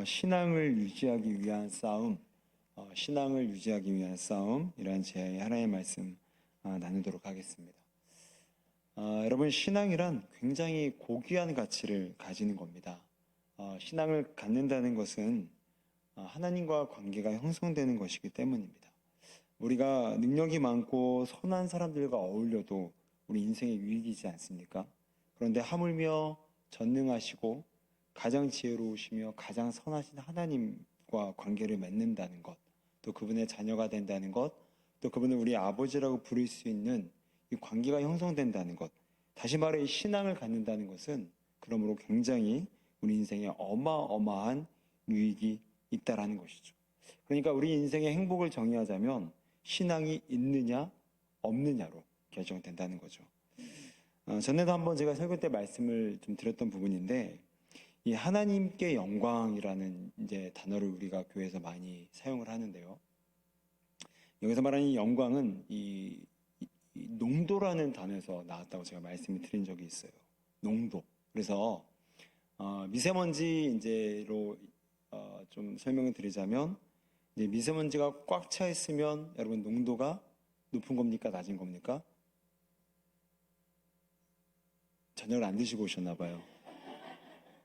신앙을 유지하기 위한 싸움, 신앙을 유지하기 위한 싸움이라는 제 하나의 말씀 나누도록 하겠습니다. 여러분, 신앙이란 굉장히 고귀한 가치를 가지는 겁니다. 신앙을 갖는다는 것은 하나님과 관계가 형성되는 것이기 때문입니다. 우리가 능력이 많고 선한 사람들과 어울려도 우리 인생의 유익이지 않습니까? 그런데 하물며 전능하시고 가장 지혜로우시며 가장 선하신 하나님과 관계를 맺는다는 것, 또 그분의 자녀가 된다는 것, 또 그분을 우리 아버지라고 부를 수 있는 이 관계가 형성된다는 것, 다시 말해 이 신앙을 갖는다는 것은 그러므로 굉장히 우리 인생에 어마어마한 유익이 있다라는 것이죠. 그러니까 우리 인생의 행복을 정의하자면 신앙이 있느냐 없느냐로 결정된다는 거죠. 전에도 한번 제가 설교 때 말씀을 좀 드렸던 부분인데, 이 하나님께 영광이라는 이제 단어를 우리가 교회에서 많이 사용을 하는데요. 여기서 말하는 이 영광은 이 농도라는 단어에서 나왔다고 제가 말씀을 드린 적이 있어요. 농도. 그래서 미세먼지 이제로 좀 설명을 드리자면, 이제 미세먼지가 꽉 차 있으면 여러분 농도가 높은 겁니까? 낮은 겁니까? 저녁을 안 드시고 오셨나 봐요.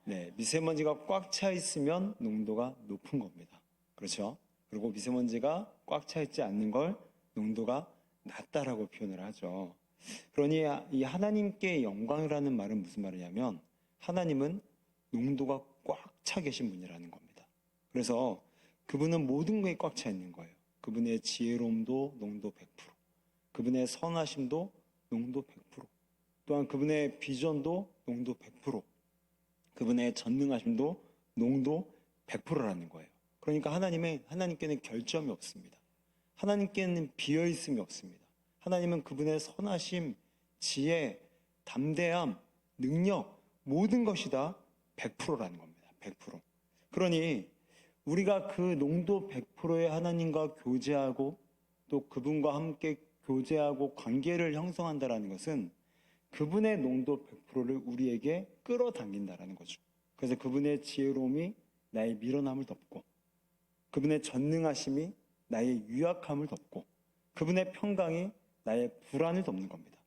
네, 미세먼지가 꽉 차 있으면 농도가 높은 겁니다. 그렇죠? 그리고 미세먼지가 꽉 차 있지 않는 걸 농도가 낮다라고 표현을 하죠. 그러니 이 하나님께 영광이라는 말은 무슨 말이냐면, 하나님은 농도가 꽉 차 계신 분이라는 겁니다. 그래서 그분은 모든 것이 꽉 차 있는 거예요. 그분의 지혜로움도 농도 100%, 그분의 선하심도 농도 100%, 또한 그분의 비전도 농도 100%, 그분의 전능하심도 농도 100%라는 거예요. 그러니까 하나님께는 결점이 없습니다. 하나님께는 비어있음이 없습니다. 하나님은 그분의 선하심, 지혜, 담대함, 능력, 모든 것이 다 100%라는 겁니다. 100%. 그러니 우리가 그 농도 100%의 하나님과 교제하고 또 그분과 함께 교제하고 관계를 형성한다는 것은 그분의 농도 100%를 우리에게 끌어당긴다라는 거죠. 그래서 그분의 지혜로움이 나의 미련함을 덮고, 그분의 전능하심이 나의 유약함을 덮고, 그분의 평강이 나의 불안을 덮는 겁니다.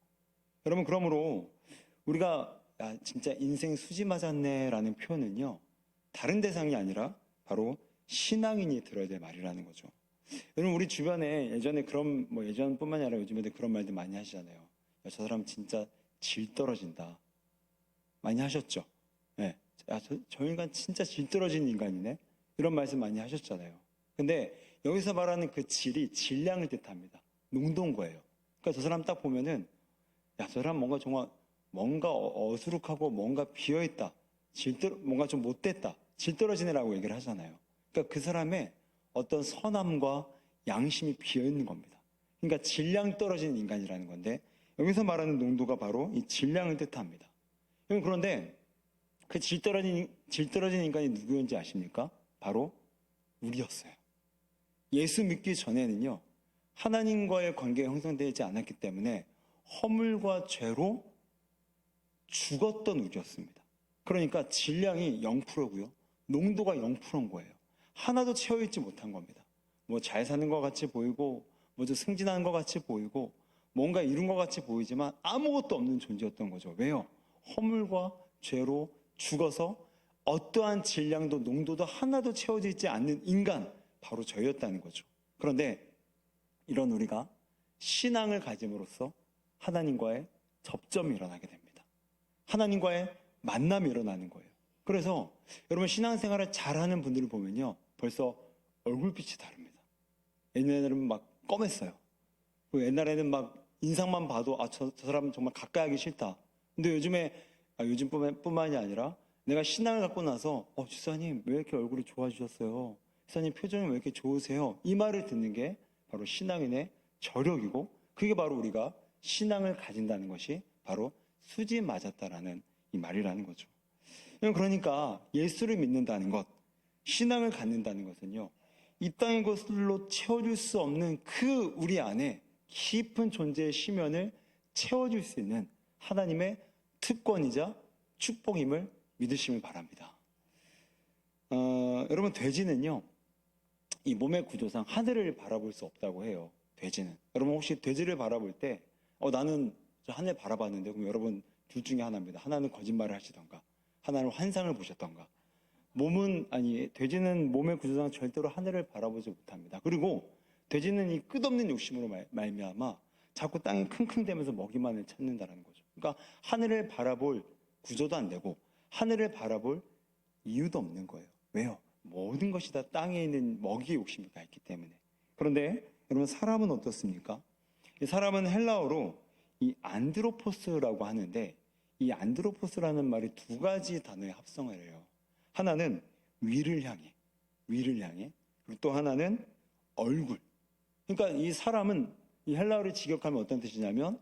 여러분, 그러므로 우리가 진짜 인생 수지 맞았네 라는 표현은요, 다른 대상이 아니라 바로 신앙인이 들어야 될 말이라는 거죠. 여러분, 우리 주변에 예전에 예전뿐만이 아니라 요즘에도 그런 말들 많이 하시잖아요. 야, 저 사람 진짜 질 떨어진다. 많이 하셨죠? 네. 저 인간 진짜 질 떨어진 인간이네? 이런 말씀 많이 하셨잖아요. 근데 여기서 말하는 그 질이 질량을 뜻합니다. 농도인 거예요. 그러니까 저 사람 딱 보면은, 야, 저 사람 뭔가 어수룩하고 뭔가 비어있다. 뭔가 좀 못됐다. 질 떨어지네라고 얘기를 하잖아요. 그러니까 그 사람의 어떤 선함과 양심이 비어있는 겁니다. 그러니까 질량 떨어진 인간이라는 건데, 여기서 말하는 농도가 바로 이 질량을 뜻합니다. 그런데 그 질 떨어진 인간이 누구였는지 아십니까? 바로 우리였어요. 예수 믿기 전에는요, 하나님과의 관계가 형성되지 않았기 때문에 허물과 죄로 죽었던 우리였습니다. 그러니까 질량이 0%고요. 농도가 0%인 거예요. 하나도 채워있지 못한 겁니다. 뭐 잘 사는 것 같이 보이고, 뭐 좀 승진하는 것 같이 보이고, 뭔가 이룬 것 같이 보이지만 아무것도 없는 존재였던 거죠. 왜요? 허물과 죄로 죽어서 어떠한 질량도 농도도 하나도 채워지지 않는 인간, 바로 저였다는 거죠. 그런데 이런 우리가 신앙을 가짐으로써 하나님과의 접점이 일어나게 됩니다. 하나님과의 만남이 일어나는 거예요. 그래서 여러분, 신앙생활을 잘하는 분들을 보면요, 벌써 얼굴빛이 다릅니다. 옛날에는 막 검했어요. 옛날에는 막 인상만 봐도 저 사람은 정말 가까이 하기 싫다. 근데 요즘뿐만이 아니라 내가 신앙을 갖고 나서 집사님 왜 이렇게 얼굴이 좋아지셨어요? 집사님 표정이 왜 이렇게 좋으세요? 이 말을 듣는 게 바로 신앙인의 저력이고, 그게 바로 우리가 신앙을 가진다는 것이 바로 수지 맞았다라는 이 말이라는 거죠. 그러니까 예수를 믿는다는 것, 신앙을 갖는다는 것은요, 이 땅의 것들로 채워줄 수 없는 그 우리 안에 깊은 존재의 심연을 채워줄 수 있는 하나님의 특권이자 축복임을 믿으시길 바랍니다. 여러분 돼지는요, 이 몸의 구조상 하늘을 바라볼 수 없다고 해요. 돼지는. 여러분 혹시 돼지를 바라볼 때 나는 저 하늘 바라봤는데, 그럼 여러분 둘 중에 하나입니다. 하나는 거짓말을 하시던가, 하나는 환상을 보셨던가. 돼지는 몸의 구조상 절대로 하늘을 바라보지 못합니다. 그리고 돼지는 이 끝없는 욕심으로 말미암아 자꾸 땅이 킁킁대면서 먹이만을 찾는다는 거죠. 그러니까 하늘을 바라볼 구조도 안 되고 하늘을 바라볼 이유도 없는 거예요. 왜요? 모든 것이 다 땅에 있는 먹이의 욕심이 다 있기 때문에. 그런데 여러분 사람은 어떻습니까? 이 사람은 헬라어로 이 안드로포스라고 하는데, 이 안드로포스라는 말이 두 가지 단어의 합성을 해요. 하나는 위를 향해, 그리고 또 하나는 얼굴. 그러니까 이 사람은 이 헬라어를 직역하면 어떤 뜻이냐면,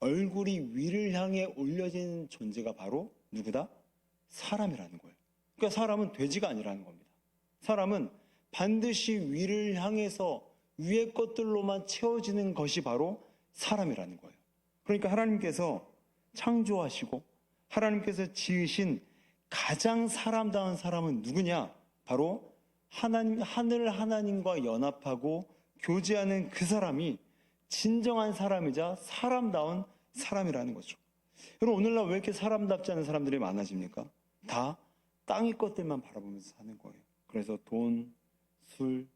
얼굴이 위를 향해 올려진 존재가 바로 누구다? 사람이라는 거예요. 그러니까 사람은 돼지가 아니라는 겁니다. 사람은 반드시 위를 향해서 위의 것들로만 채워지는 것이 바로 사람이라는 거예요. 그러니까 하나님께서 창조하시고 하나님께서 지으신 가장 사람다운 사람은 누구냐? 바로 하늘 하나님과 연합하고 교제하는 그 사람이 진정한 사람이자 사람다운 사람이라는 거죠. 여러분 오늘날 왜 이렇게 사람답지 않은 사람들이 많아집니까? 다 땅의 것들만 바라보면서 사는 거예요. 그래서 돈, 술,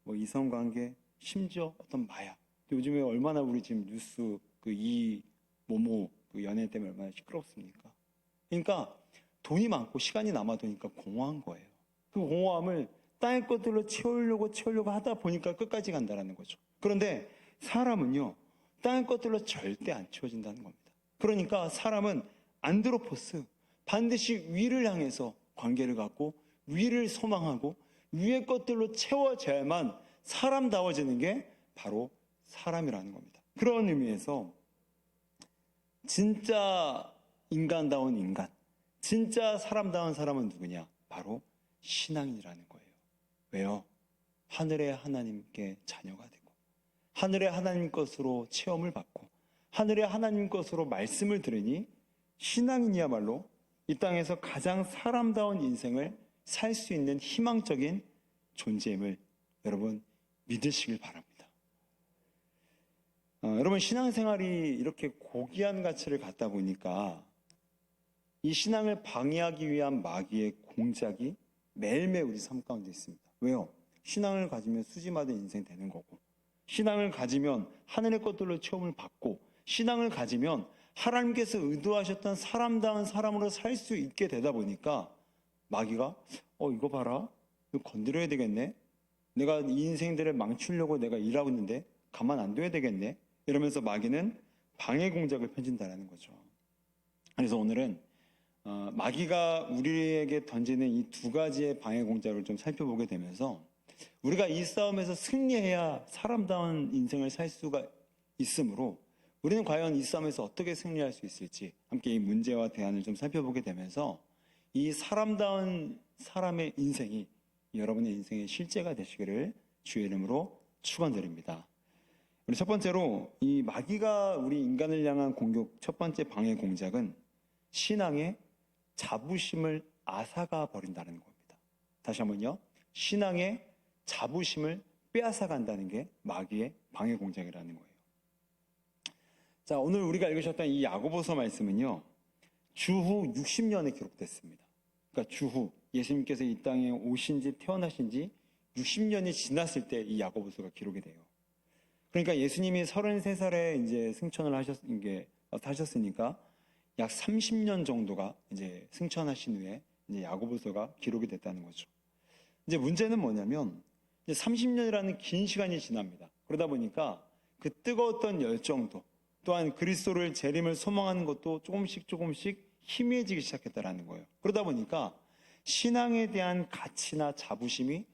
이성관계, 심지어 어떤 마약. 요즘에 얼마나 우리 지금 뉴스 모모 연애 때문에 얼마나 시끄럽습니까? 그러니까 돈이 많고 시간이 남아도니까 공허한 거예요. 그 공허함을 땅의 것들로 채우려고 하다 보니까 끝까지 간다는 거죠. 그런데 사람은요, 땅의 것들로 절대 안 채워진다는 겁니다. 그러니까 사람은 안드로포스, 반드시 위를 향해서 관계를 갖고 위를 소망하고 위의 것들로 채워져야만 사람다워지는 게 바로 사람이라는 겁니다. 그런 의미에서 진짜 인간다운 인간, 진짜 사람다운 사람은 누구냐? 바로 신앙인이라는 거예요. 왜요? 하늘의 하나님께 자녀가 되고 하늘의 하나님 것으로 체험을 받고 하늘의 하나님 것으로 말씀을 들으니 신앙인이야말로 이 땅에서 가장 사람다운 인생을 살 수 있는 희망적인 존재임을 여러분 믿으시길 바랍니다. 여러분 신앙생활이 이렇게 고귀한 가치를 갖다 보니까 이 신앙을 방해하기 위한 마귀의 공작이 매일매일 우리 삶 가운데 있습니다. 왜요? 신앙을 가지면 수지맞은 인생 되는 거고, 신앙을 가지면 하늘의 것들로 체험을 받고, 신앙을 가지면 하나님께서 의도하셨던 사람다운 사람으로 살 수 있게 되다 보니까 마귀가 이거 봐라, 이거 건드려야 되겠네, 내가 이 인생들을 망치려고 내가 일하고 있는데 가만 안 둬야 되겠네, 이러면서 마귀는 방해 공작을 펼친다는 거죠. 그래서 오늘은 마귀가 우리에게 던지는 이 두 가지의 방해 공작을 좀 살펴보게 되면서 우리가 이 싸움에서 승리해야 사람다운 인생을 살 수가 있으므로 우리는 과연 이 싸움에서 어떻게 승리할 수 있을지 함께 이 문제와 대안을 좀 살펴보게 되면서 이 사람다운 사람의 인생이 여러분의 인생의 실제가 되시기를 주의 이름으로 축원드립니다. 우리 첫 번째로 이 마귀가 우리 인간을 향한 공격 첫 번째 방해 공작은 신앙의 자부심을 앗아가 버린다는 겁니다. 다시 한번요. 신앙의 자부심을 빼앗아 간다는 게 마귀의 방해 공작이라는 거예요. 자, 오늘 우리가 읽으셨던 이 야고보서 말씀은요, 주후 60년에 기록됐습니다. 그러니까 주후 예수님께서 이 땅에 오신 지 태어나신 지 60년이 지났을 때 이 야고보서가 기록이 돼요. 그러니까 예수님이 33살에 이제 승천을 하셨으니까 약 30년 정도가 이제 승천하신 후에 이제 야고보서가 기록이 됐다는 거죠. 이제 문제는 뭐냐면 이제 30년이라는 긴 시간이 지납니다. 그러다 보니까 그 뜨거웠던 열정도 또한 그리스도를 재림을 소망하는 것도 조금씩 희미해지기 시작했다는 거예요. 그러다 보니까 신앙에 대한 가치나 자부심이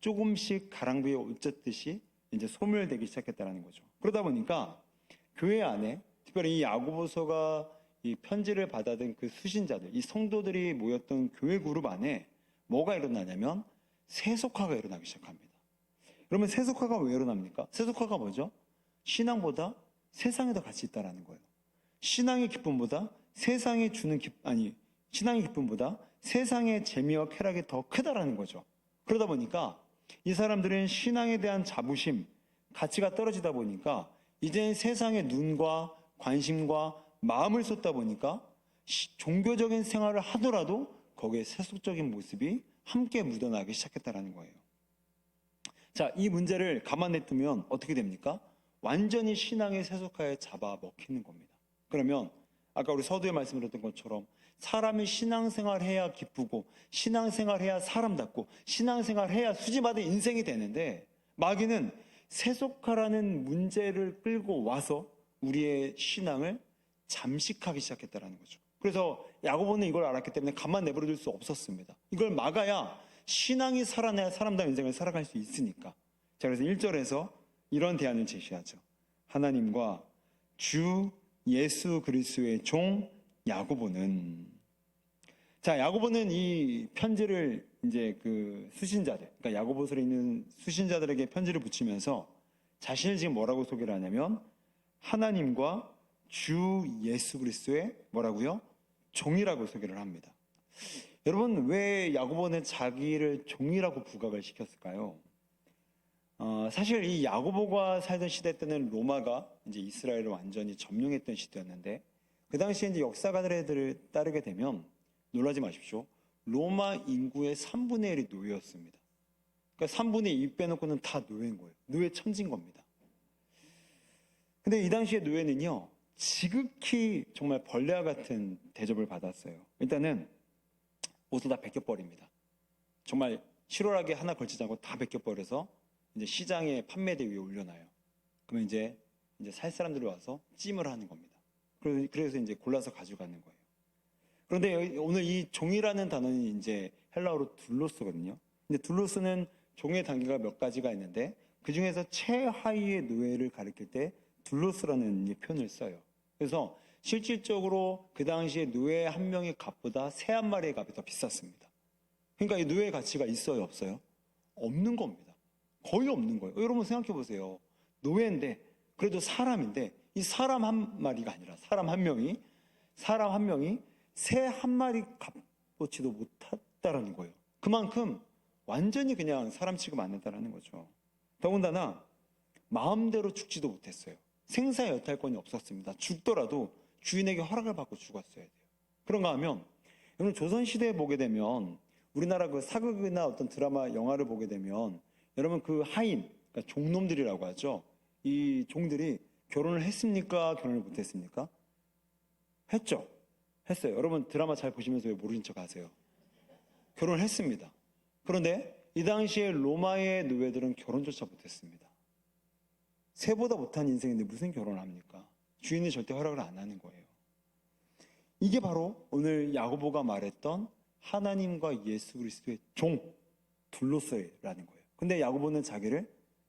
조금씩 가랑비에 옷 젖듯이 이제 소멸되기 시작했다는 거죠. 그러다 보니까 교회 안에 특별히 이 야고보서가 이 편지를 받아든 그 수신자들, 이 성도들이 모였던 교회 그룹 안에 뭐가 일어나냐면 세속화가 일어나기 시작합니다. 그러면 세속화가 왜 일어납니까? 세속화가 뭐죠? 신앙보다 세상에 더 가치 있다라는 거예요. 신앙의 기쁨보다 신앙의 기쁨보다 세상의 재미와 쾌락이 더 크다라는 거죠. 그러다 보니까 이 사람들은 신앙에 대한 자부심, 가치가 떨어지다 보니까 이제 세상의 눈과 관심과 마음을 쏟다 보니까 종교적인 생활을 하더라도 거기에 세속적인 모습이 함께 묻어나기 시작했다는 거예요. 자, 이 문제를 가만히 두면 어떻게 됩니까? 완전히 신앙의 세속화에 잡아먹히는 겁니다. 그러면 아까 우리 서두에 말씀드렸던 것처럼 사람이 신앙생활해야 기쁘고 신앙생활해야 사람답고 신앙생활해야 수지받은 인생이 되는데 마귀는 세속화라는 문제를 끌고 와서 우리의 신앙을 잠식하기 시작했다는 거죠. 그래서 야고보는 이걸 알았기 때문에 가만 내버려둘 수 없었습니다. 이걸 막아야 신앙이 살아나야 사람다운 인생을 살아갈 수 있으니까. 자, 그래서 1절에서 이런 대안을 제시하죠. 하나님과 주 예수 그리스도의 종 야고보는, 자, 야고보는 이 편지를 이제 그 수신자들, 그러니까 야고보서를 읽는 수신자들에게 편지를 붙이면서 자신을 지금 뭐라고 소개를 하냐면 하나님과 주 예수 그리스도의 뭐라고요? 종이라고 소개를 합니다. 여러분, 왜 야고보는 자기를 종이라고 부각을 시켰을까요? 사실 이 야고보가 살던 시대 때는 로마가 이제 이스라엘을 완전히 점령했던 시대였는데 그 당시에 이제 역사가들을 따르게 되면 놀라지 마십시오. 로마 인구의 3분의 1이 노예였습니다. 그러니까 3분의 2 빼놓고는 다 노예인 거예요. 노예 천지인 겁니다. 근데 이 당시의 노예는요, 지극히 정말 벌레와 같은 대접을 받았어요. 일단은 옷을 다 벗겨버립니다. 정말 실오라기 하나 걸치지 않고 다 벗겨버려서 이제 시장에 판매대 위에 올려놔요. 그러면 이제 살 사람들이 와서 찜을 하는 겁니다. 그래서 이제 골라서 가져가는 거예요. 그런데 오늘 이 종이라는 단어는 이제 헬라어로 둘로스거든요. 근데 둘로스는 종의 단계가 몇 가지가 있는데 그 중에서 최하위의 노예를 가리킬 때 둘로스라는 표현을 써요. 그래서 실질적으로 그 당시에 노예 한 명의 값보다 새 한 마리의 값이 더 비쌌습니다. 그러니까 이 노예의 가치가 있어요, 없어요? 없는 겁니다. 거의 없는 거예요. 여러분 생각해 보세요. 노예인데 그래도 사람인데 이 사람 한 마리가 아니라 사람 한 명이 새 한 마리 값보지도 못했다라는 거예요. 그만큼 완전히 그냥 사람 취급 안 했다라는 거죠. 더군다나 마음대로 죽지도 못했어요. 생사 여탈권이 없었습니다. 죽더라도 주인에게 허락을 받고 죽었어야 돼요. 그런가 하면 여러분 조선시대에 보게 되면 우리나라 그 사극이나 어떤 드라마 영화를 보게 되면 여러분 그 하인, 그러니까 종놈들이라고 하죠. 이 종들이 결혼을 했습니까? 결혼을 못했습니까? 했죠. 했어요. 여러분 드라마 잘 보시면서 왜 모르는 척 하세요? 결혼을 했습니다. 그런데 이 당시에 로마의 노예들은 결혼조차 못했습니다. 새보다 못한 인생인데 무슨 결혼을 합니까? 주인이 절대 허락을 안 하는 거예요. 이게 바로 오늘 야고보가 말했던 하나님과 예수 그리스도의 종 둘로스라는 거예요. 근데 야고보는 자기를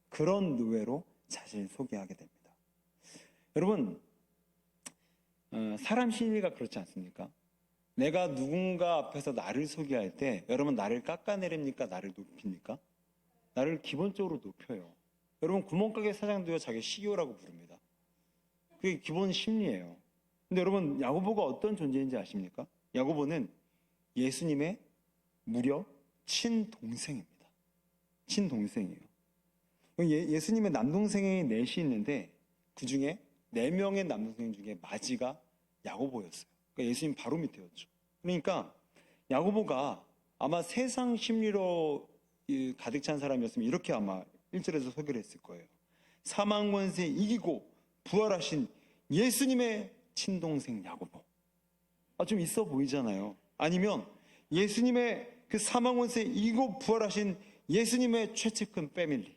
그런 노예로 자신을 소개하게 됩니다. 여러분, 사람 심리가 그렇지 않습니까? 내가 누군가 앞에서 나를 소개할 때 여러분 나를 깎아내립니까? 나를 높입니까? 나를 기본적으로 높여요. 여러분 구멍가게 사장도요 자기 CEO라고 부릅니다. 그게 기본 심리예요. 근데 여러분 야고보가 어떤 존재인지 아십니까? 야고보는 예수님의 무려 친동생입니다. 친동생이에요. 예수님의 남동생이 넷이 있는데 그 중에 4명의 남동생 중에 마지가 야고보였어요. 그러니까 예수님 바로 밑에였죠. 그러니까 야고보가 아마 세상 심리로 가득 찬 사람이었으면 이렇게 아마 1절에서 소개를 했을 거예요. 사망 권세 이기고 부활하신 예수님의 친동생 야고보. 좀 있어 보이잖아요. 아니면 예수님의 그 사망 권세 이기고 부활하신 예수님의 최측근 패밀리.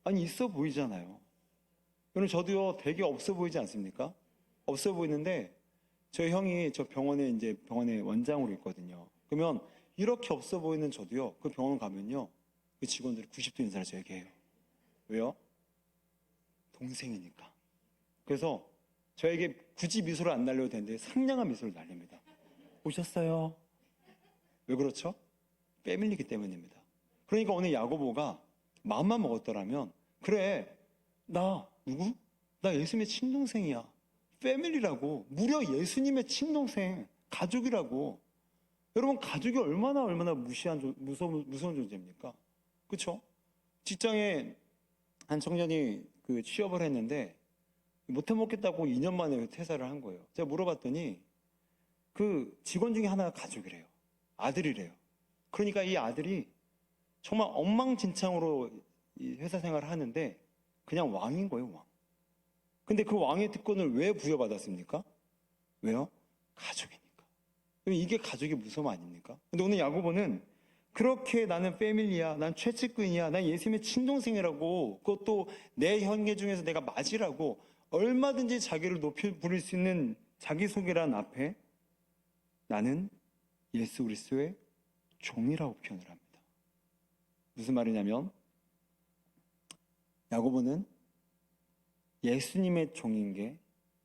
아니 있어 보이잖아요. 여러분 저도요 되게 없어 보이지 않습니까? 없어 보이는데 저희 형이 저 병원에 원장으로 있거든요. 그러면 이렇게 없어 보이는 저도요 그 병원 가면요 그 직원들이 90도 인사를 저에게 해요. 왜요? 동생이니까. 그래서 저에게 굳이 미소를 안 날려도 되는데 상냥한 미소를 날립니다. 오셨어요? 왜 그렇죠? 패밀리이기 때문입니다. 그러니까 오늘 야고보가 마음만 먹었더라면 그래 나 누구? 나 예수님의 친동생이야. 패밀리라고. 무려 예수님의 친동생 가족이라고. 여러분, 가족이 얼마나 무서운 존재입니까? 그렇죠? 직장에 한 청년이 그 취업을 했는데 못해 먹겠다고 2년 만에 퇴사를 한 거예요. 제가 물어봤더니 그 직원 중에 하나가 가족이래요. 아들이래요. 그러니까 이 아들이 정말 엉망진창으로 이 회사 생활을 하는데 그냥 왕인 거예요, 왕. 근데 그 왕의 특권을 왜 부여받았습니까? 왜요? 가족이니까. 이게 가족의 무서움 아닙니까? 근데 오늘 야고보는 그렇게 나는 패밀리야, 난 최측근이야, 난 예수님의 친동생이라고, 그것도 내 형제 중에서 내가 맞이라고 얼마든지 자기를 높여 부릴 수 있는 자기소개란 앞에 나는 예수 그리스도의 종이라고 표현을 합니다. 무슨 말이냐면 야고보는 예수님의 종인 게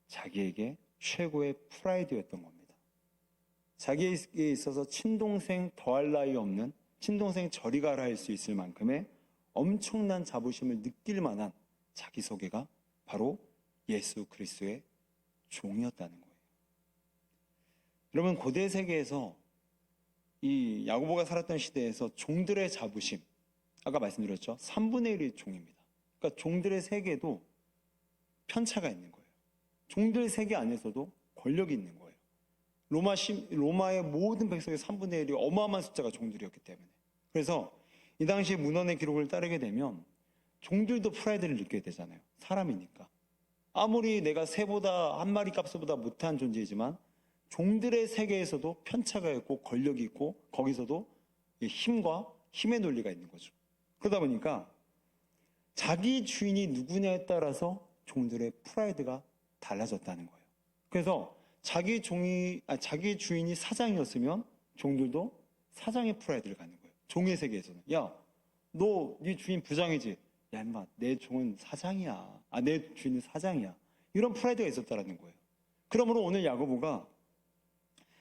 자기에게 최고의 프라이드였던 겁니다. 자기에게 있어서 친동생 더할 나위 없는, 친동생 저리 가라 할 수 있을 만큼의 엄청난 자부심을 느낄 만한 자기소개가 바로 예수 그리스도의 종이었다는 거예요. 여러분, 고대 세계에서 이 야고보가 살았던 시대에서 종들의 자부심, 아까 말씀드렸죠, 3분의 1이 종입니다. 그러니까 종들의 세계도 편차가 있는 거예요. 종들 세계 안에서도 권력이 있는 거예요. 로마의 모든 백성의 3분의 1이 어마어마한 숫자가 종들이었기 때문에. 그래서 이 당시 문헌의 기록을 따르게 되면 종들도 프라이드를 느껴야 되잖아요. 사람이니까. 아무리 내가 새보다 한 마리 값보다 못한 존재이지만 종들의 세계에서도 편차가 있고 권력이 있고 거기서도 힘과 힘의 논리가 있는 거죠. 그러다 보니까 자기 주인이 누구냐에 따라서 종들의 프라이드가 달라졌다는 거예요. 그래서 자기 주인이 사장이었으면 종들도 사장의 프라이드를 갖는 거예요. 종의 세계에서는. 야, 너 네 주인 부장이지? 야, 임마, 내 종은 사장이야. 내 주인은 사장이야. 이런 프라이드가 있었다는 거예요. 그러므로 오늘 야고보가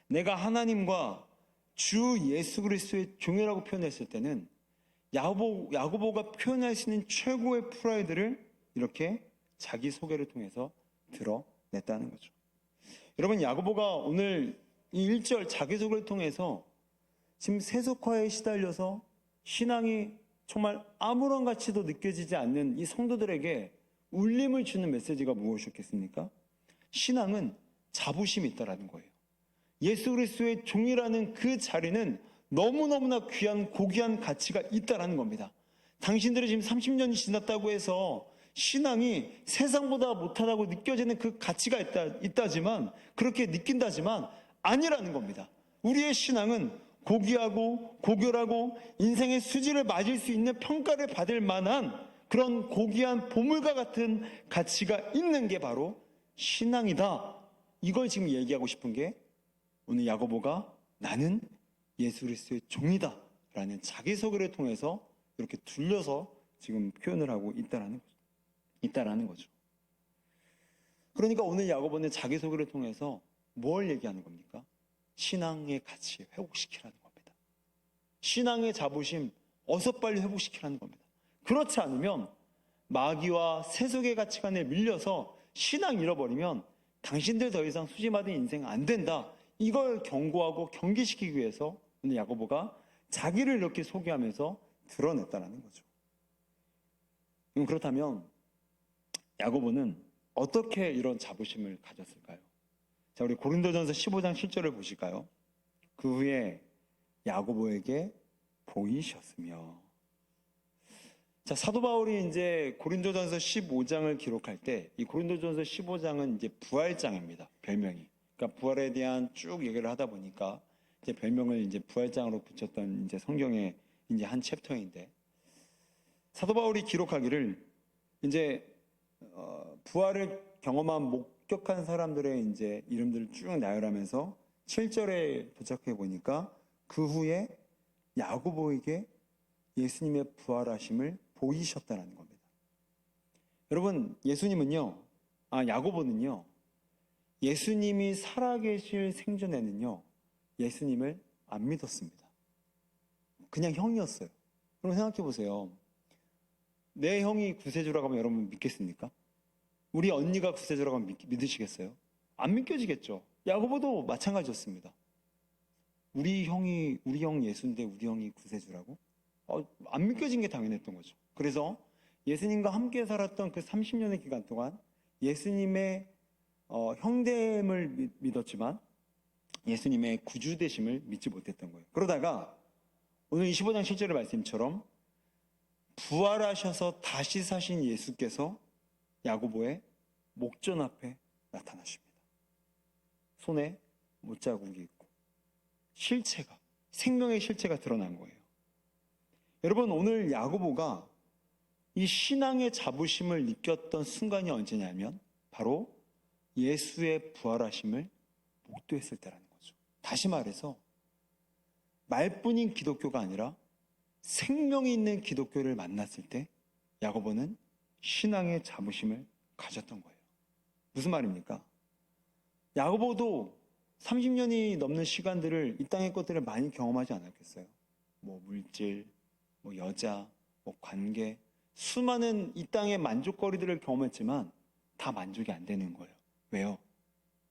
내가 하나님과 주 예수 그리스도의 종이라고 표현했을 때는 야고보가 표현할 수 있는 최고의 프라이드를 이렇게 자기 소개를 통해서 드러냈다는 거죠. 여러분, 야고보가 오늘 이 1절 자기소개를 통해서 지금 세속화에 시달려서 신앙이 정말 아무런 가치도 느껴지지 않는 이 성도들에게 울림을 주는 메시지가 무엇이었겠습니까? 신앙은 자부심이 있다라는 거예요. 예수 그리스도의 종이라는 그 자리는 너무너무나 귀한 고귀한 가치가 있다라는 겁니다. 당신들이 지금 30년이 지났다고 해서 신앙이 세상보다 못하다고 느껴지는 그 가치가 있다지만, 그렇게 느낀다지만 아니라는 겁니다. 우리의 신앙은 고귀하고 고결하고 인생의 수지를 맞을 수 있는 평가를 받을 만한 그런 고귀한 보물과 같은 가치가 있는 게 바로 신앙이다. 이걸 지금 얘기하고 싶은 게 오늘 야고보가 나는 예수 그리스도의 종이다 라는 자기소개를 통해서 이렇게 둘러서 지금 표현을 하고 있다라는 거죠. 그러니까 오늘 야고보는 자기소개를 통해서 뭘 얘기하는 겁니까? 신앙의 가치 회복시키라는 겁니다. 신앙의 자부심 어서 빨리 회복시키라는 겁니다. 그렇지 않으면 마귀와 세속의 가치관에 밀려서 신앙 잃어버리면 당신들 더 이상 수지맞은 인생 안 된다. 이걸 경고하고 경계시키기 위해서 오늘 야고보가 자기를 이렇게 소개하면서 드러냈다는 거죠. 그렇다면 야고보는 어떻게 이런 자부심을 가졌을까요? 자, 우리 고린도전서 15장 7절을 보실까요? 그 후에 야고보에게 보이셨으며. 자, 사도 바울이 이제 고린도전서 15장을 기록할 때 이 고린도전서 15장은 이제 부활장입니다. 별명이. 그러니까 부활에 대한 쭉 얘기를 하다 보니까 이제 별명을 이제 부활장으로 붙였던 이제 성경의 이제 한 챕터인데, 사도 바울이 기록하기를 이제 부활을 경험한 목격한 사람들의 이제 이름들을 쭉 나열하면서 7절에 도착해 보니까 그 후에 야고보에게 예수님의 부활하심을 보이셨다는 겁니다. 여러분, 야고보는요, 예수님이 살아계실 생전에는요, 예수님을 안 믿었습니다. 그냥 형이었어요. 여러분 생각해 보세요. 내 형이 구세주라고 하면 여러분 믿겠습니까? 우리 언니가 구세주라고 하면 믿으시겠어요? 안 믿겨지겠죠. 야고보도 마찬가지였습니다. 우리 형 예수인데 우리 형이 구세주라고? 안 믿겨진 게 당연했던 거죠. 그래서 예수님과 함께 살았던 그 30년의 기간 동안 예수님의 형됨을 믿었지만 예수님의 구주 되심을 믿지 못했던 거예요. 그러다가 오늘 25장 7절의 말씀처럼 부활하셔서 다시 사신 예수께서 야고보의 목전 앞에 나타나십니다. 손에 못자국이 있고 실체가, 생명의 실체가 드러난 거예요. 여러분, 오늘 야고보가 이 신앙의 자부심을 느꼈던 순간이 언제냐면 바로 예수의 부활하심을 목도했을 때라는 거죠. 다시 말해서 말뿐인 기독교가 아니라 생명이 있는 기독교를 만났을 때 야고보는 신앙의 자부심을 가졌던 거예요. 무슨 말입니까? 야고보도 30년이 넘는 시간들을 이 땅의 것들을 많이 경험하지 않았겠어요? 뭐 물질, 뭐 여자, 뭐 관계, 수많은 이 땅의 만족거리들을 경험했지만 다 만족이 안 되는 거예요. 왜요?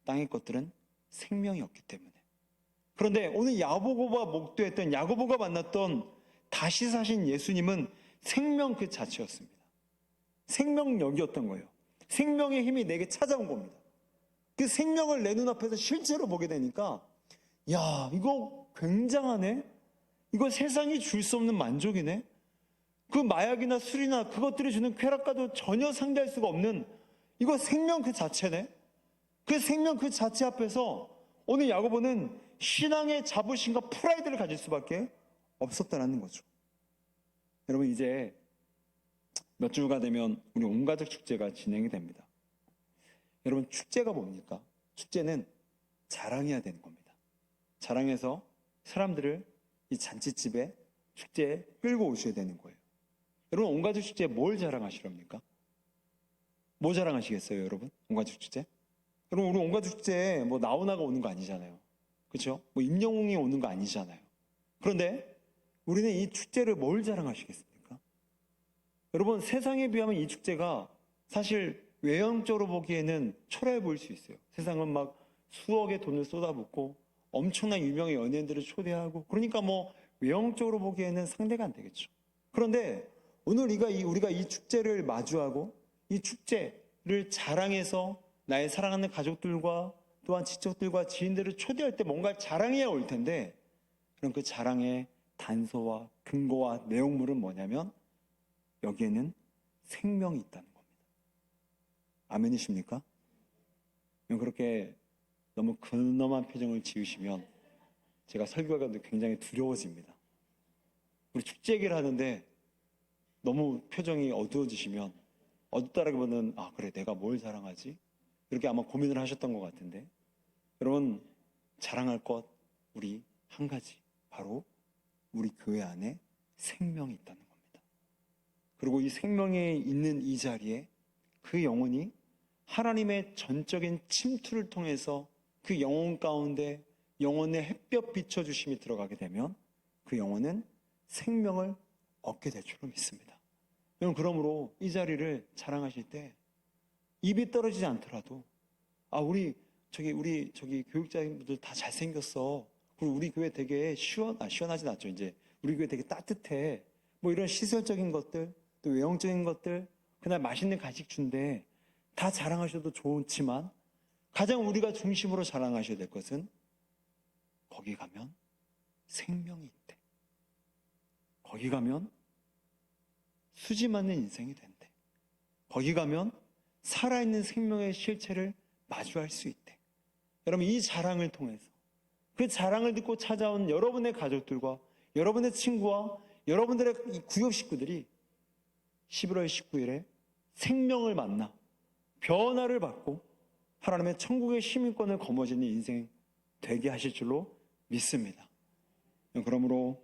땅의 것들은 생명이 없기 때문에. 그런데 오늘 야고보가 목도했던, 야고보가 만났던 다시 사신 예수님은 생명 그 자체였습니다. 생명력이었던 거예요. 생명의 힘이 내게 찾아온 겁니다. 그 생명을 내 눈앞에서 실제로 보게 되니까 야, 이거 굉장하네? 이거 세상이 줄 수 없는 만족이네? 그 마약이나 술이나 그것들이 주는 쾌락과도 전혀 상대할 수가 없는 이거 생명 그 자체네? 그 생명 그 자체 앞에서 오늘 야고보는 신앙의 자부심과 프라이드를 가질 수밖에 없었다는 거죠. 여러분, 이제 몇 주가 되면 우리 온가족 축제가 진행이 됩니다. 여러분, 축제가 뭡니까? 축제는 자랑해야 되는 겁니다. 자랑해서 사람들을 이 잔치집에 축제에 끌고 오셔야 되는 거예요. 여러분, 온가족 축제에 뭘 자랑하시렵니까? 뭐 자랑하시겠어요, 여러분? 온가족 축제? 여러분, 우리 온가족 축제에 뭐 나훈아가 오는 거 아니잖아요. 그렇죠? 뭐 임영웅이 오는 거 아니잖아요. 그런데 우리는 이 축제를 뭘 자랑하시겠습니까? 여러분, 세상에 비하면 이 축제가 사실 외형적으로 보기에는 초라해 보일 수 있어요. 세상은 막 수억의 돈을 쏟아붓고 엄청난 유명한 연예인들을 초대하고, 그러니까 뭐 외형적으로 보기에는 상대가 안 되겠죠. 그런데 오늘 우리가 이 축제를 마주하고 이 축제를 자랑해서 나의 사랑하는 가족들과 또한 지척들과 지인들을 초대할 때 뭔가 자랑해야 올 텐데, 그럼 그 자랑의 단서와 근거와 내용물은 뭐냐면 여기에는 생명이 있다는 겁니다. 아멘이십니까? 그렇게 너무 근엄한 표정을 지으시면 제가 설교가 굉장히 두려워집니다. 우리 축제 얘기를 하는데 너무 표정이 어두워지시면, 어둡다라기보다는 그래, 내가 뭘 자랑하지? 이렇게 아마 고민을 하셨던 것 같은데, 여러분, 자랑할 것 우리 한 가지, 바로 우리 교회 안에 생명이 있다는 겁니다. 그리고 이 생명이 있는 이 자리에 그 영혼이 하나님의 전적인 침투를 통해서 그 영혼 가운데 영혼의 햇볕 비춰주심이 들어가게 되면 그 영혼은 생명을 얻게 될 줄로 믿습니다. 여러분, 그러므로 이 자리를 자랑하실 때 입이 떨어지지 않더라도 우리 교육자님들 다 잘생겼어. 그리고 우리 교회 되게 시원하진 않죠. 이제 우리 교회 되게 따뜻해. 뭐 이런 시설적인 것들, 또 외형적인 것들, 그날 맛있는 간식 준대. 다 자랑하셔도 좋지만 가장 우리가 중심으로 자랑하셔야 될 것은 거기 가면 생명이 있대. 거기 가면 수지 맞는 인생이 된대. 거기 가면 살아있는 생명의 실체를 마주할 수 있대. 여러분, 이 자랑을 통해서, 그 자랑을 듣고 찾아온 여러분의 가족들과 여러분의 친구와 여러분들의 이 구역 식구들이 11월 19일에 생명을 만나 변화를 받고 하나님의 천국의 시민권을 거머쥐는 인생 되게 하실 줄로 믿습니다. 그러므로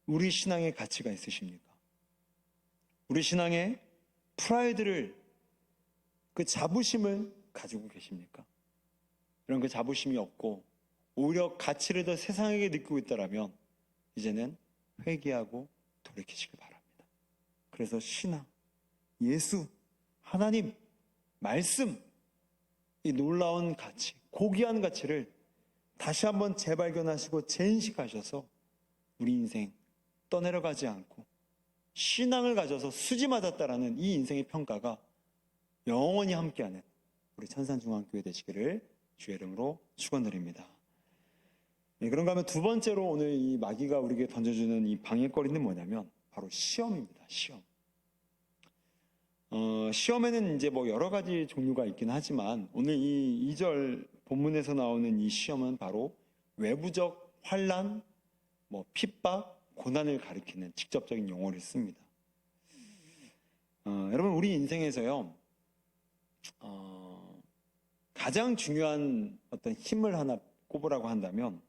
우리 신앙에 가치가 있으십니까? 우리 신앙에 프라이드를, 그 자부심을 가지고 계십니까? 이런 그 자부심이 없고 오히려 가치를 더 세상에게 느끼고 있다라면 이제는 회개하고 돌이키시길 바랍니다. 그래서 신앙, 예수, 하나님, 말씀, 이 놀라운 가치, 고귀한 가치를 다시 한번 재발견하시고 재인식하셔서 우리 인생 떠내려가지 않고 신앙을 가져서 수지 맞았다라는 이 인생의 평가가 영원히 함께하는 우리 천산중앙교회 되시기를 주의 이름으로 축원드립니다. 네, 그런가 하면 두 번째로 오늘 이 마귀가 우리에게 던져주는 이 방해거리는 뭐냐면 바로 시험입니다. 시험. 시험에는 이제 뭐 여러 가지 종류가 있긴 하지만 오늘 이 2절 본문에서 나오는 이 시험은 바로 외부적 환난, 뭐 핍박, 고난을 가리키는 직접적인 용어를 씁니다. 여러분 우리 인생에서요 가장 중요한 어떤 힘을 하나 꼽으라고 한다면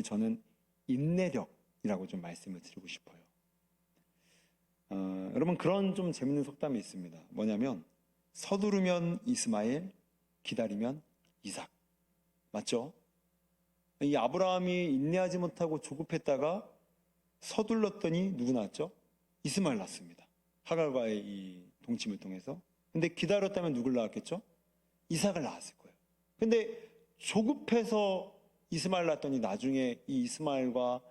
저는 인내력이라고 좀 말씀을 드리고 싶어요. 여러분 그런 좀 재밌는 속담이 있습니다. 뭐냐면 서두르면 이스마엘, 기다리면 이삭. 맞죠? 이 아브라함이 인내하지 못하고 조급했다가 서둘렀더니 누구 낳았죠? 이스마엘 낳았습니다. 하갈과의 이 동침을 통해서. 근데 기다렸다면 누굴 낳았겠죠? 이삭을 낳았을 거예요. 근데 조급해서 이스마엘 낳았더니 나중에 이 이스마엘과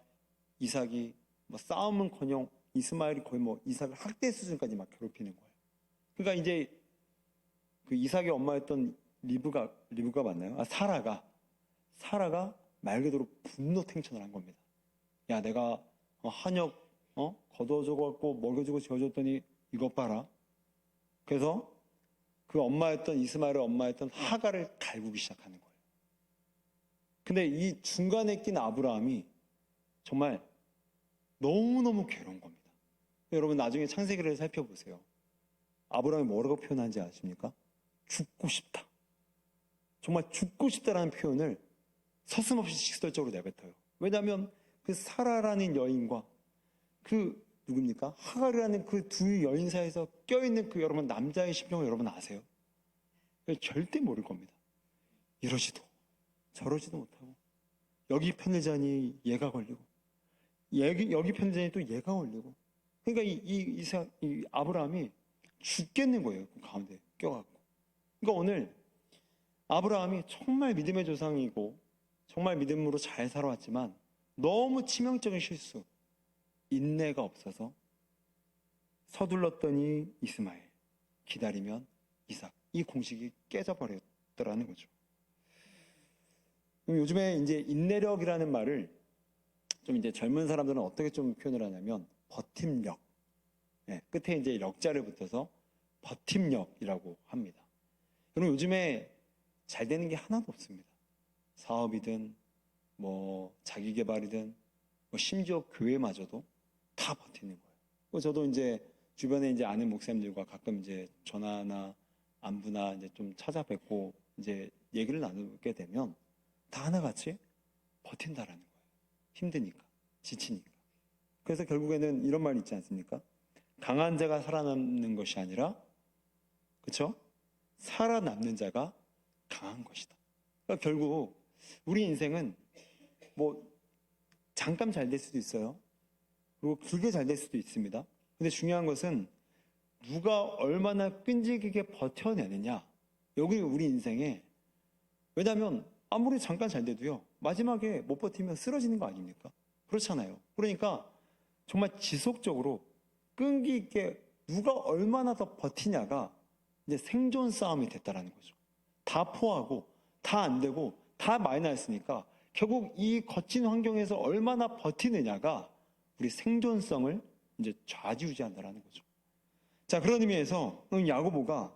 이삭이 뭐 싸움은커녕 이스마엘이 거의 뭐 이삭을 학대 수준까지 막 괴롭히는 거예요. 그러니까 이제 그 이삭의 엄마였던 리브가 맞나요? 사라가 말 그대로 분노탱천을 한 겁니다. 야, 내가 한역 걷어줘갖고 먹여주고 지어줬더니 이것 봐라. 그래서 그 엄마였던 이스마엘의 엄마였던 하갈을 갈구기 시작하는 거예요. 근데 이 중간에 낀 아브라함이 정말 너무너무 괴로운 겁니다. 여러분 나중에 창세기를 살펴보세요. 아브라함이 뭐라고 표현하는지 아십니까? 죽고 싶다. 정말 죽고 싶다라는 표현을 서슴없이 직설적으로 내뱉어요. 왜냐하면 그 사라라는 여인과 그 누굽니까? 하갈이라는 그 두 여인 사이에서 껴있는 그 여러분 남자의 심정을 여러분 아세요? 절대 모를 겁니다. 이러지도 저러지도 못하고 여기 편들자니 얘가 걸리고 여기 편들자니 또 얘가 걸리고 그러니까 이 아브라함이 죽겠는 거예요. 그 가운데 껴갖고. 그러니까 오늘 아브라함이 정말 믿음의 조상이고 정말 믿음으로 잘 살아왔지만 너무 치명적인 실수, 인내가 없어서 서둘렀더니 이스마엘, 기다리면 이삭. 이 공식이 깨져버렸더라는 거죠. 요즘에 이제 인내력이라는 말을 좀 이제 젊은 사람들은 어떻게 좀 표현을 하냐면 버팀력. 네, 끝에 이제 력자를 붙여서 버팀력이라고 합니다. 여러분 요즘에 잘 되는 게 하나도 없습니다. 사업이든 뭐 자기 개발이든 뭐 심지어 교회마저도 다 버티는 거예요. 저도 이제 주변에 이제 아는 목사님들과 가끔 이제 전화나 안부나 이제 좀 찾아뵙고 이제 얘기를 나누게 되면 다 하나같이 버틴다라는 거예요. 힘드니까, 지치니까. 그래서 결국에는 이런 말이 있지 않습니까? 강한 자가 살아남는 것이 아니라, 그렇죠? 살아남는 자가 강한 것이다. 그러니까 결국 우리 인생은 뭐 잠깐 잘 될 수도 있어요. 그리고 길게 잘 될 수도 있습니다. 근데 중요한 것은 누가 얼마나 끈질기게 버텨내느냐. 여기 우리 인생에, 왜냐하면 아무리 잠깐 잘 돼도요 마지막에 못 버티면 쓰러지는 거 아닙니까? 그렇잖아요. 그러니까 정말 지속적으로 끈기 있게 누가 얼마나 더 버티냐가 이제 생존 싸움이 됐다라는 거죠. 다 포하고 다 안 되고 다 마이너스니까 결국 이 거친 환경에서 얼마나 버티느냐가 우리 생존성을 이제 좌지우지한다라는 거죠. 자, 그런 의미에서 야고보가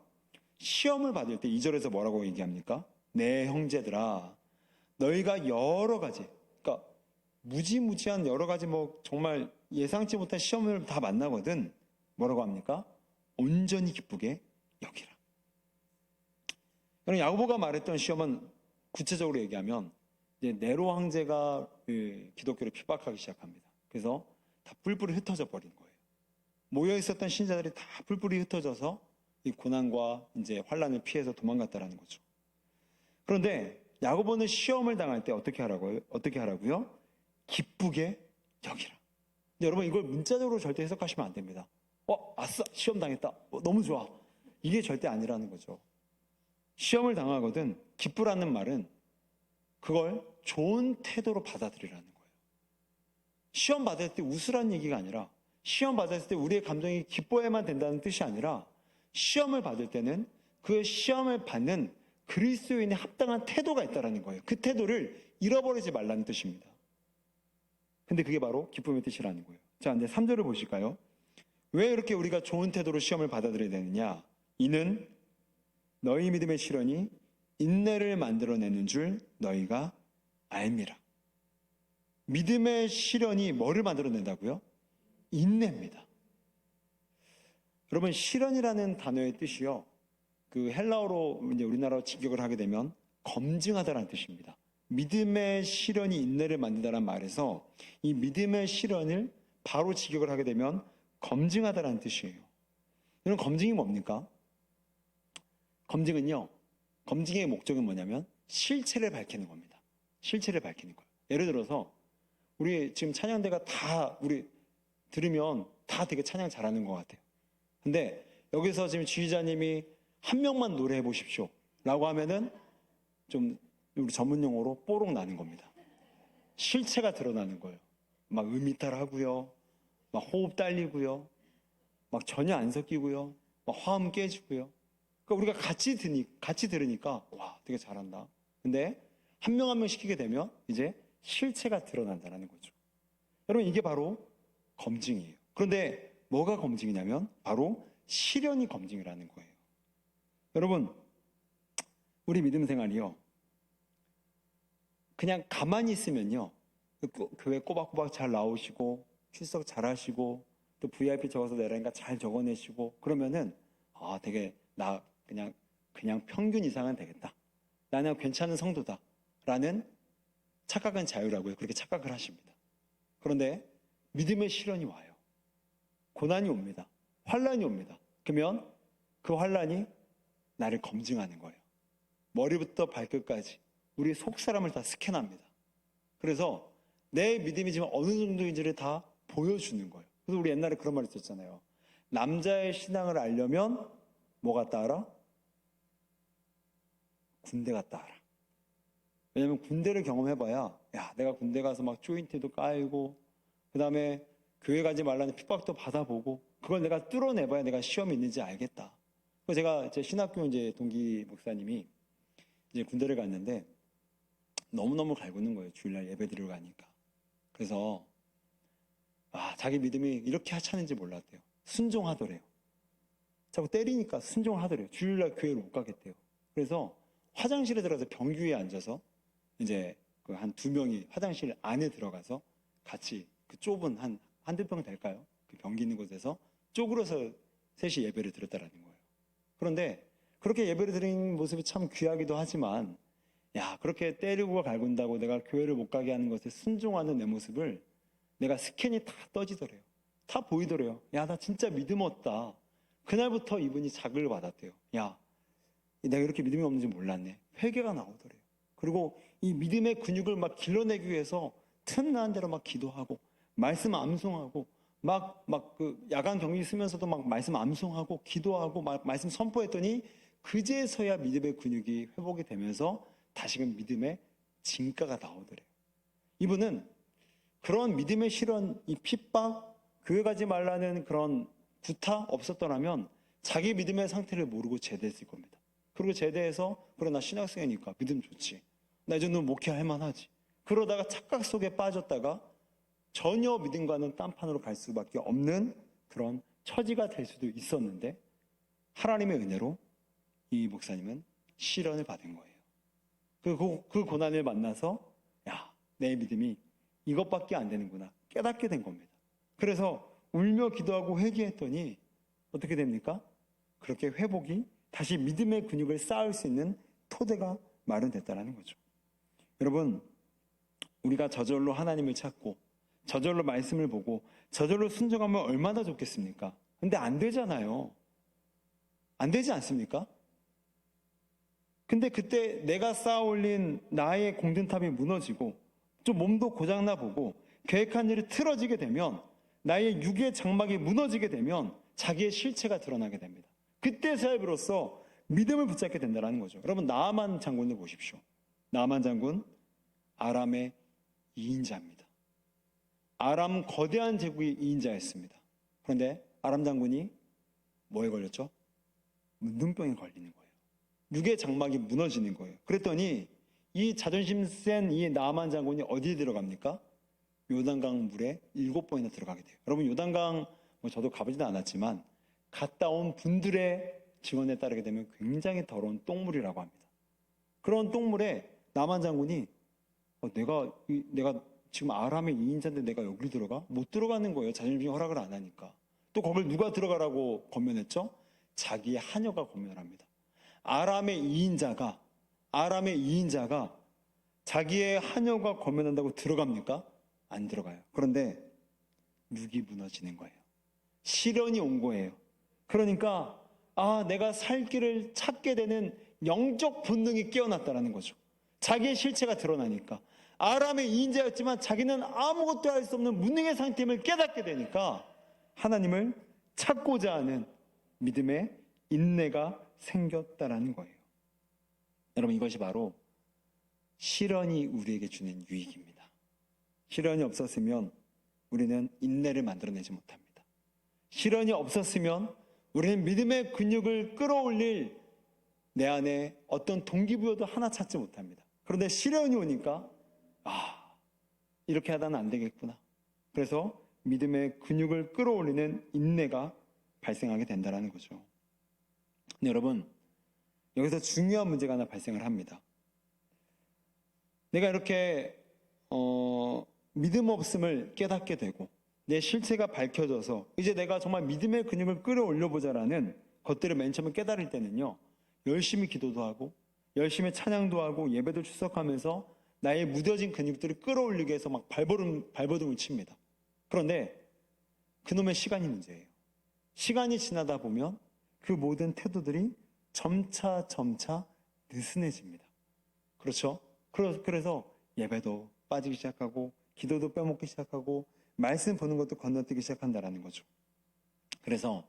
시험을 받을 때 2절에서 뭐라고 얘기합니까? 내 형제들아, 너희가 여러 가지, 그러니까 무지무지한 여러 가지 뭐 정말 예상치 못한 시험을 다 만나거든. 뭐라고 합니까? 온전히 기쁘게 여기라. 그럼 야고보가 말했던 시험은 구체적으로 얘기하면 이제 네로 황제가 기독교를 핍박하기 시작합니다. 그래서 다 뿔뿔이 흩어져 버린 거예요. 모여 있었던 신자들이 다 뿔뿔이 흩어져서 이 고난과 이제 환란을 피해서 도망갔다라는 거죠. 그런데 야고보는 시험을 당할 때 어떻게 하라고요? 기쁘게 여기라. 근데 여러분 이걸 문자적으로 절대 해석하시면 안 됩니다. 아싸, 시험 당했다. 너무 좋아. 이게 절대 아니라는 거죠. 시험을 당하거든 기쁘라는 말은 그걸 좋은 태도로 받아들이라는 거예요. 시험 받을 때 웃으라는 얘기가 아니라, 시험 받을 때 우리의 감정이 기뻐야만 된다는 뜻이 아니라, 시험을 받을 때는 그 시험을 받는 그리스도인의 합당한 태도가 있다는 거예요. 그 태도를 잃어버리지 말라는 뜻입니다. 근데 그게 바로 기쁨의 뜻이라는 거예요. 자, 근데 3절을 보실까요? 왜 이렇게 우리가 좋은 태도로 시험을 받아들여야 되느냐? 이는 너희 믿음의 시련이 인내를 만들어내는 줄 너희가 알미라. 믿음의 시련이 뭐를 만들어낸다고요? 인내입니다. 여러분, 시련이라는 단어의 뜻이요, 그 헬라어로 이제 우리나라로 직역을 하게 되면 검증하다라는 뜻입니다. 믿음의 시련이 인내를 만든다는 말에서 이 믿음의 시련을 바로 직역을 하게 되면 검증하다라는 뜻이에요. 이런 검증이 뭡니까? 검증은요, 검증의 목적은 뭐냐면 실체를 밝히는 겁니다. 실체를 밝히는 거예요. 예를 들어서 우리 지금 찬양대가 다 우리 들으면 다 되게 찬양 잘하는 것 같아요. 근데 여기서 지금 지휘자님이 한 명만 노래해 보십시오 라고 하면은 좀 우리 전문 용어로 뽀록 나는 겁니다. 실체가 드러나는 거예요. 막 음이탈하고요, 막 호흡 딸리고요, 막 전혀 안 섞이고요, 막 화음 깨지고요. 그러니까 우리가 같이 들으니까 와, 되게 잘한다. 근데 한 명 한 명 시키게 되면 이제 실체가 드러난다는 거죠. 여러분, 이게 바로 검증이에요. 그런데 뭐가 검증이냐면 바로 시련이 검증이라는 거예요. 여러분, 우리 믿음 생활이요, 그냥 가만히 있으면요, 교회 꼬박꼬박 잘 나오시고 출석 잘 하시고 또 VIP 적어서 내라니까 잘 적어내시고 그러면은 되게 나 그냥 평균 이상은 되겠다, 나는 괜찮은 성도다 라는 착각은 자유라고요. 그렇게 착각을 하십니다. 그런데 믿음의 시련이 와요. 고난이 옵니다. 환난이 옵니다. 그러면 그 환난이 나를 검증하는 거예요. 머리부터 발끝까지 우리 속사람을 다 스캔합니다. 그래서 내 믿음이 지금 어느 정도인지를 다 보여주는 거예요. 그래서 우리 옛날에 그런 말 있었잖아요. 남자의 신앙을 알려면 뭐 갔다 알아? 군대 갔다 알아. 왜냐면 군대를 경험해봐야, 야, 내가 군대 가서 막 조인트도 까이고 그 다음에 교회 가지 말라는 핍박도 받아보고 그걸 내가 뚫어내봐야 내가 시험이 있는지 알겠다. 그래서 제가 제 신학교 이제 동기 목사님이 이제 군대를 갔는데 너무너무 갈구는 거예요. 주일날 예배 드리러 가니까. 그래서 자기 믿음이 이렇게 하찮은지 몰랐대요. 순종하더래요. 자꾸 때리니까 순종을 하더래요. 주일날 교회를 못 가겠대요. 그래서 화장실에 들어가서 병규에 앉아서 이제 그 한 2명이 화장실 안에 들어가서 같이 그 좁은 한두 평 될까요? 그 병기 있는 곳에서 쪼그려서 셋이 예배를 드렸다라는 거예요. 그런데 그렇게 예배를 드리는 모습이 참 귀하기도 하지만, 야, 그렇게 때리고 갈군다고 내가 교회를 못 가게 하는 것에 순종하는 내 모습을 내가 스캔이 다 떠지더래요. 다 보이더래요. 야, 나 진짜 믿음 없다. 그날부터 이분이 자극을 받았대요. 야, 내가 이렇게 믿음이 없는지 몰랐네. 회개가 나오더래요. 그리고 이 믿음의 근육을 막 길러내기 위해서 틈나는 대로 막 기도하고 말씀 암송하고 막 그 야간 격리 쓰면서도 막 말씀 암송하고 기도하고 막 말씀 선포했더니 그제서야 믿음의 근육이 회복이 되면서 다시금 믿음의 진가가 나오더래요. 이분은 그런 믿음의 시련, 이 핍박, 교회 가지 말라는 그런 구타 없었더라면 자기 믿음의 상태를 모르고 제대했을 겁니다. 그리고 제대해서 그래, 나 신학생이니까 믿음 좋지, 나 이 정도는 목회할 만하지, 그러다가 착각 속에 빠졌다가 전혀 믿음과는 딴판으로 갈 수밖에 없는 그런 처지가 될 수도 있었는데, 하나님의 은혜로 이 목사님은 시련을 받은 거예요. 그 고난을 만나서 야, 내 믿음이 이것밖에 안 되는구나 깨닫게 된 겁니다. 그래서 울며 기도하고 회개했더니 어떻게 됩니까? 그렇게 회복이 다시 믿음의 근육을 쌓을 수 있는 토대가 마련됐다는 거죠. 여러분, 우리가 저절로 하나님을 찾고 저절로 말씀을 보고 저절로 순종하면 얼마나 좋겠습니까? 근데 안 되잖아요. 안 되지 않습니까? 근데 그때 내가 쌓아올린 나의 공든탑이 무너지고 좀 몸도 고장나 보고 계획한 일이 틀어지게 되면, 나의 육의 장막이 무너지게 되면 자기의 실체가 드러나게 됩니다. 그때서야 비로소 믿음을 붙잡게 된다는 거죠. 여러분, 나아만 장군을 보십시오. 나아만 장군, 아람의 2인자입니다. 아람 거대한 제국의 2인자였습니다. 그런데 아람 장군이 뭐에 걸렸죠? 문둥병에 걸리는 거예요. 육의 장막이 무너지는 거예요. 그랬더니 이 자존심 센 이 나아만 장군이 어디에 들어갑니까? 요단강 물에 7번이나 들어가게 돼요. 여러분, 요단강 저도 가보지는 않았지만 갔다 온 분들의 증언에 따르게 되면 굉장히 더러운 똥물이라고 합니다. 그런 똥물에 나아만 장군이 내가 지금 아람의 2인자인데 내가 여기 들어가? 못 들어가는 거예요. 자존심이 허락을 안 하니까. 또 거길 누가 들어가라고 권면했죠? 자기의 하녀가 권면합니다. 아람의 2인자가 자기의 하녀가 권면한다고 들어갑니까? 안 들어가요. 그런데 육이 무너지는 거예요. 시련이 온 거예요. 그러니까 내가 살 길을 찾게 되는 영적 본능이 깨어났다는 거죠. 자기의 실체가 드러나니까. 아람의 2인자였지만 자기는 아무것도 할 수 없는 무능의 상태임을 깨닫게 되니까 하나님을 찾고자 하는 믿음의 인내가 생겼다라는 거예요. 여러분, 이것이 바로 시련이 우리에게 주는 유익입니다. 시련이 없었으면 우리는 인내를 만들어내지 못합니다. 시련이 없었으면 우리는 믿음의 근육을 끌어올릴 내 안에 어떤 동기부여도 하나 찾지 못합니다. 그런데 시련이 오니까 이렇게 하다는 안 되겠구나. 그래서 믿음의 근육을 끌어올리는 인내가 발생하게 된다는 거죠. 근데 여러분, 여기서 중요한 문제가 하나 발생을 합니다. 내가 이렇게 믿음 없음을 깨닫게 되고 내 실체가 밝혀져서 이제 내가 정말 믿음의 근육을 끌어올려보자라는 것들을 맨 처음에 깨달을 때는요, 열심히 기도도 하고 열심히 찬양도 하고 예배도 출석하면서 나의 무뎌진 근육들을 끌어올리기 위해서 막 발버둥을 칩니다. 그런데 그놈의 시간이 문제예요. 시간이 지나다 보면 그 모든 태도들이 점차 느슨해집니다. 그렇죠? 그래서 예배도 빠지기 시작하고 기도도 빼먹기 시작하고 말씀 보는 것도 건너뛰기 시작한다는 거죠. 그래서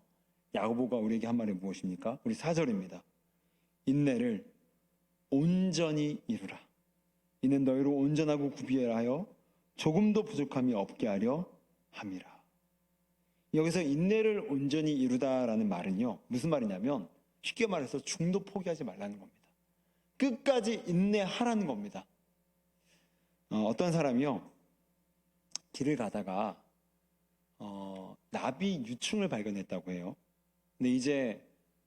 야고보가 우리에게 한 말이 무엇입니까? 우리 4절입니다. 인내를 온전히 이루라. 이는 너희를 온전하고 구비하여 조금도 부족함이 없게 하려 함이라. 여기서 인내를 온전히 이루다라는 말은요, 무슨 말이냐면 쉽게 말해서 중도 포기하지 말라는 겁니다. 끝까지 인내하라는 겁니다. 어떤 사람이요, 길을 가다가 나비 유충을 발견했다고 해요. 근데 이제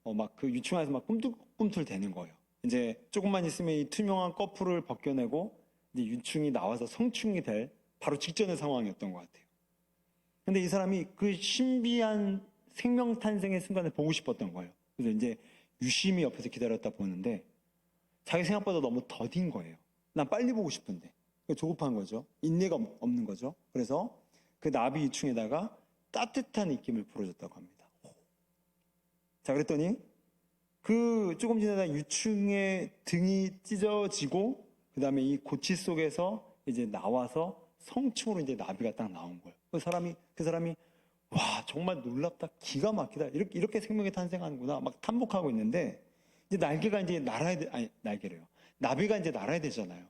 막 그 유충 안에서 막 꿈틀꿈틀 대는 거예요. 이제 조금만 있으면 이 투명한 거풀을 벗겨내고 이제 유충이 나와서 성충이 될 바로 직전의 상황이었던 것 같아요. 근데 이 사람이 그 신비한 생명 탄생의 순간을 보고 싶었던 거예요. 그래서 이제 유심히 옆에서 기다렸다 보는데 자기 생각보다 너무 더딘 거예요. 난 빨리 보고 싶은데. 조급한 거죠. 인내가 없는 거죠. 그래서 그 나비 유충에다가 따뜻한 입김을 불어줬다고 합니다. 자, 그랬더니 그 조금 지나다 유충의 등이 찢어지고 그 다음에 이 고치 속에서 이제 나와서 성충으로 이제 나비가 딱 나온 거예요. 그 사람이 와, 정말 놀랍다, 기가 막히다, 이렇게 생명이 탄생하는구나 막 탐복하고 있는데 이제 날개가 이제 날개래요. 나비가 이제 날아야 되잖아요.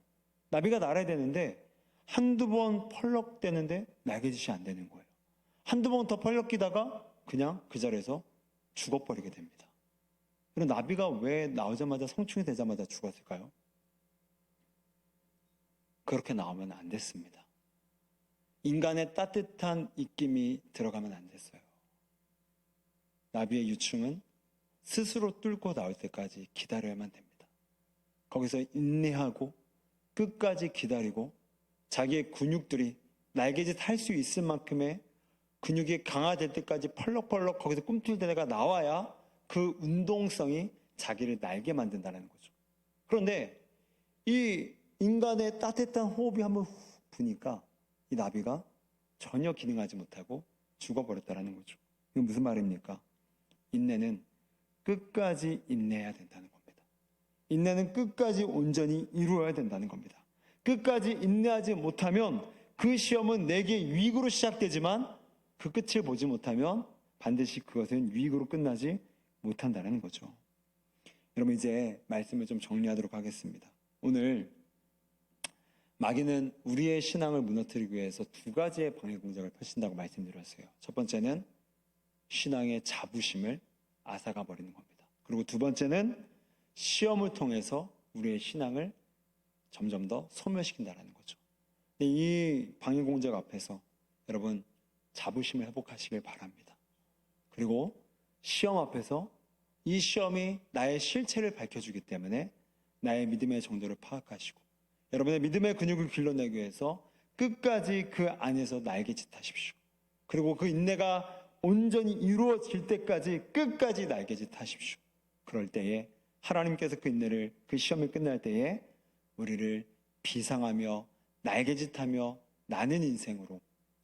나비가 날아야 되는데 한두 번 펄럭대는데 날개짓이 안 되는 거예요. 한두 번 더 펄럭이다가 그냥 그 자리에서 죽어버리게 됩니다. 그럼 나비가 왜 나오자마자 성충이 되자마자 죽었을까요? 그렇게 나오면 안 됐습니다. 인간의 따뜻한 입김이 들어가면 안 됐어요. 나비의 유충은 스스로 뚫고 나올 때까지 기다려야만 됩니다. 거기서 인내하고 끝까지 기다리고 자기의 근육들이 날개짓 할 수 있을 만큼의 근육이 강화될 때까지 펄럭펄럭 거기서 꿈틀대다가 나와야 그 운동성이 자기를 날게 만든다는 거죠. 그런데 이 인간의 따뜻한 호흡이 한번 훅 부니까 이 나비가 전혀 기능하지 못하고 죽어버렸다는 거죠. 이건 무슨 말입니까? 인내는 끝까지 인내해야 된다는 겁니다. 인내는 끝까지 온전히 이루어야 된다는 겁니다. 끝까지 인내하지 못하면 그 시험은 내게 유익으로 시작되지만 그 끝을 보지 못하면 반드시 그것은 유익으로 끝나지 못한다는 거죠. 여러분, 이제 말씀을 좀 정리하도록 하겠습니다. 오늘 마귀는 우리의 신앙을 무너뜨리기 위해서 두 가지의 방해 공작을 펼친다고 말씀드렸어요. 첫 번째는 신앙의 자부심을 앗아가 버리는 겁니다. 그리고 두 번째는 시험을 통해서 우리의 신앙을 점점 더 소멸시킨다는 거죠. 이 방해 공작 앞에서 여러분 자부심을 회복하시길 바랍니다. 그리고 시험 앞에서 이 시험이 나의 실체를 밝혀주기 때문에 나의 믿음의 정도를 파악하시고 여러분의 믿음의 근육을 길러내기 위해서 끝까지 그 안에서 날개짓하십시오. 그리고 그 인내가 온전히 이루어질 때까지 끝까지 날개짓하십시오. 그럴 때에 하나님께서 그 인내를, 그 시험이 끝날 때에 우리를 비상하며 날개짓하며 나는 인생으로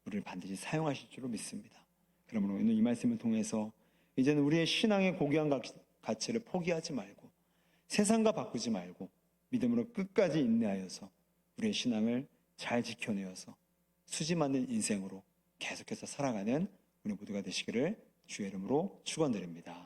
우리를 반드시 사용하실 줄로 믿습니다. 그러므로 오늘 이 말씀을 통해서 이제는 우리의 신앙의 고귀한 가치를 포기하지 말고 세상과 바꾸지 말고 믿음으로 끝까지 인내하여서 우리의 신앙을 잘 지켜내어서 수지 맞는 인생으로 계속해서 살아가는 우리 모두가 되시기를 주의 이름으로 축원드립니다.